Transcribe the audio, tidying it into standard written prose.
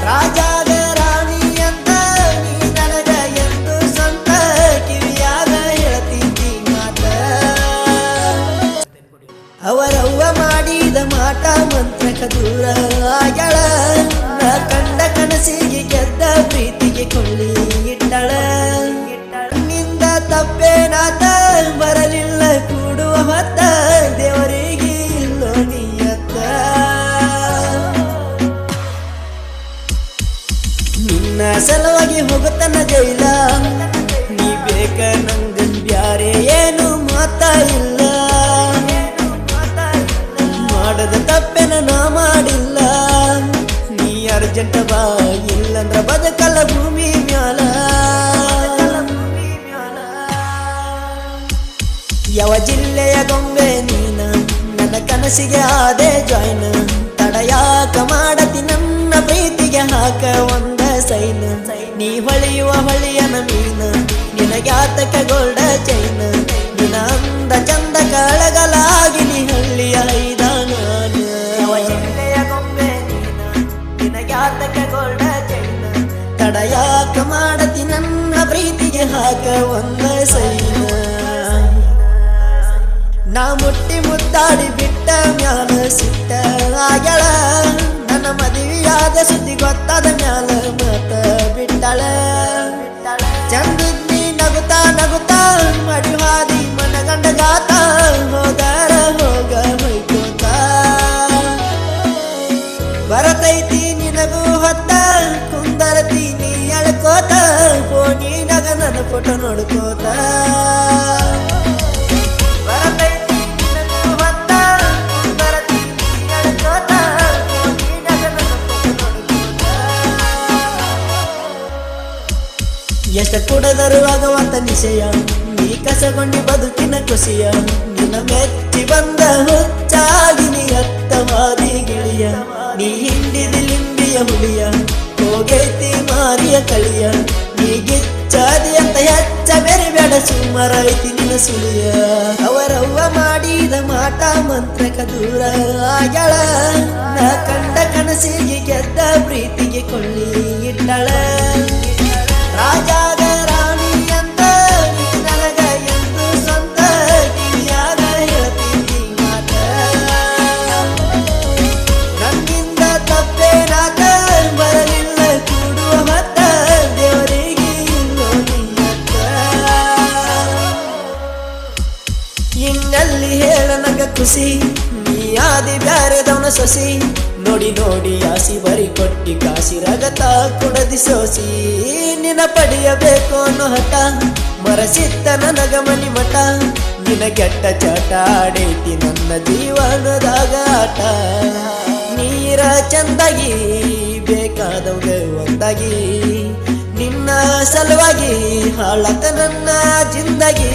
ರಾಜಾಗ ರಾಣಿ ಅಂತ ನೀ ನನಗ ಎಂದು ಸ್ವಂತ ಕಿವಿಯಾಗ ಹೇಳ್ತಿದ್ದಿ ಮಾತ ಅವರವ್ವ ಮಾಡಿದ ಮಾಟ ಮಂತ್ರಕ ದೂರ ಆಗ್ಯಾಳ ನಾ ಕಂಡ ಕನಸಿಗೆ ಗೆದ್ದ ಪ್ರೀತಿಗೆ ಕೊಳ್ಳಿ ಇಟ್ಟಳ ನಿಂದ ತಪ್ಪೇನಾತ ಬರಲಿಲ್ಲ ಕೂಡುವ ಹೊತ್ತ ದೇವರಿಗೆ ಇಲ್ಲೋ ನೀಯತ್ತ ನಿನ್ನ ಸಲುವಾಗಿ ಹೋಗುತ್ತನ ಜೈಲ ನೀ ಬೇಕ ನಂಗ ಬ್ಯಾರೆ ಏನು ಮಾತಾ ಇಲ್ಲ ಮಾಡದ ತಪ್ಪೆನ ನಾ ಮಾಡಿಲ್ಲ ನೀ ಅರ್ಜೆಂಟ್ ಬಾ ಇಲ್ಲಂದ್ರ ಬದುಕಲ್ಲ ಭೂಮಿ ಮ್ಯಾಲ ಯಾವ ಜಿಲ್ಲೆಯ ಗೊಂಬೆ ನೀನ ನನ್ನ ಕನಸಿಗೆ ಆದೆ ಜಾಯ್ನ್ ತಡಯಾಕ ಮಾಡತಿ ನನ್ನ ಪ್ರೀತಿಗೆ ಹಾಕ ಒಂದ ಸೈನ್ ನೀ ಹೊಳೆಯುವ ಹೊಳೆಯನ ಮೀನ ನಿನಗ್ಯಾತಕ ಗೋಲ್ಡ ಚೈನ್ ನಿನ ಅಂದ ಚಂದ ಕಳಗಲಾಗಿ ನೀ ಹಳ್ಳಿಯ ಐದ ನಾನು ಯಾವ ಜಿಲ್ಲೆಯ ಗೊಂಬೆ ನೀನ ನಿನಗ್ಯಾತಕ ಗೋಲ್ಡ ಚೈನ್ ತಡಯಾಕ ಮಾಡತಿ ನನ್ನ ಪ್ರೀತಿಗೆ ಹಾಕ ಒಂದ ಸೈನ್ ನಾ ಮುಟ್ಟಿ ಮುದ್ದಾಡಿ ಬಿಟ್ಟ ಮ್ಯಾಲ ಸಿಟ್ಟ ಆಗ್ಯಾಳ ನನ್ನ ಮದುವೆಯಾದ ಸುದ್ದಿ ಗೊತ್ತಾದ ಮ್ಯಾಲ ಮತ ಬಿಟ್ಟಳ ಚಂದಿದ್ನಿ ನಗುತ್ತಾ ನಗುತ್ತಾ ಮಡಿ ಹಾದಿ ಮನಗಂಡ ಗಾತ ಹೋಗಾರ ಹೋಗ ಹೊಯ್ಕೋತ ಬರತೈತಿ ನಿನಗೂ ಹೊತ್ತ ಕುಂದರತಿ ನೀ ಅಳ್ಕೋತ ಫೋನಿನಾಗ ನನ್ನ ಫೋಟೋ ನೋಡ್ಕೋತ ಎಷ್ಟ ಕುಡದರು ಆಗುವಂತ ನಿಶಯ ನೀ ಕಸಗೊಂಡಿ ಬದುಕಿನ ಖುಷಿಯ ನಿನ್ನ ಮೆಚ್ಚಿ ಬಂದ ಹುಚ್ಚಾಗಿ ನೀ ಅತ್ತವಾದಿ ಗಿಳಿಯ ನೀ ಹಿಂಡಿದಿ ಲಿಂಬಿಯ ಹುಲಿಯ ಹೋಗೈತಿ ಮಾರಿಯ ಕಳಿಯ ನೀ ಗಿಚ್ಚಾದಿ ಅಂತ ಹೆಚ್ಚ ಬೇರೆ ಬೇಡ ಸುಮ್ಮರೈತಿ ನಿನ್ನ ಸುಳಿಯ ಅವರವ್ವ ಮಾಡಿದ ಮಾಟ ಮಂತ್ರಕ ದೂರ ಆಗ್ಯಾಳ ನಾ ಕಂಡ ಕನಸಿಗೆ ಗೆದ್ದ ಪ್ರೀತಿಗೆ ಕೊಳ್ಳಿ ಇಟ್ಟಳ ರಾಜಾಗ ರಾಣಿ ಅಂತ ನೀ ನನಗ ಎಂದು ಸ್ವಂತ ಕಿವಿಯಾಗ ಹೇಳ್ತಿದ್ದಿ ಮಾತ ನನ್ನಿಂದ ತಪ್ಪೇನಾತ ಬರಲಿಲ್ಲ ಕೂಡುವ ಹೊತ್ತ ದೇವರಿಗೆ ಇಲ್ಲೋ ನೀಯತ್ತ ಇನ್ನಲ್ಲಿ ಹೇಳ ನಂಗ ಖುಷಿ ನೀ ಆದಿ ಬ್ಯಾರೆದವನ ಸೊಸಿ ನೋಡಿ ನೋಡಿ ಆಸಿ ಬರಿ ಕೊಟ್ಟಿ ಕಾಸಿ ರಗತ ಕುಡದಿ ಸೋಸಿ ನಿನ ಪಡೆಯಬೇಕು ಅನ್ನೋ ಹಠ ಮರಸಿತ್ತ ನನಗ ಮನಿ ಮಠ ನಿನ ಕೆಟ್ಟ ಚಟ ಆಡೈತಿ ನನ್ನ ಜೀವನದಾಗ ಆಟ ನೀರ ಚಂದಾಗಿ ಬೇಕಾದವ್ಗ ಒಂದಾಗಿ ನಿನ್ನ ಸಲುವಾಗಿ ಹಾಳತ ನನ್ನ ಜಿಂದಗಿ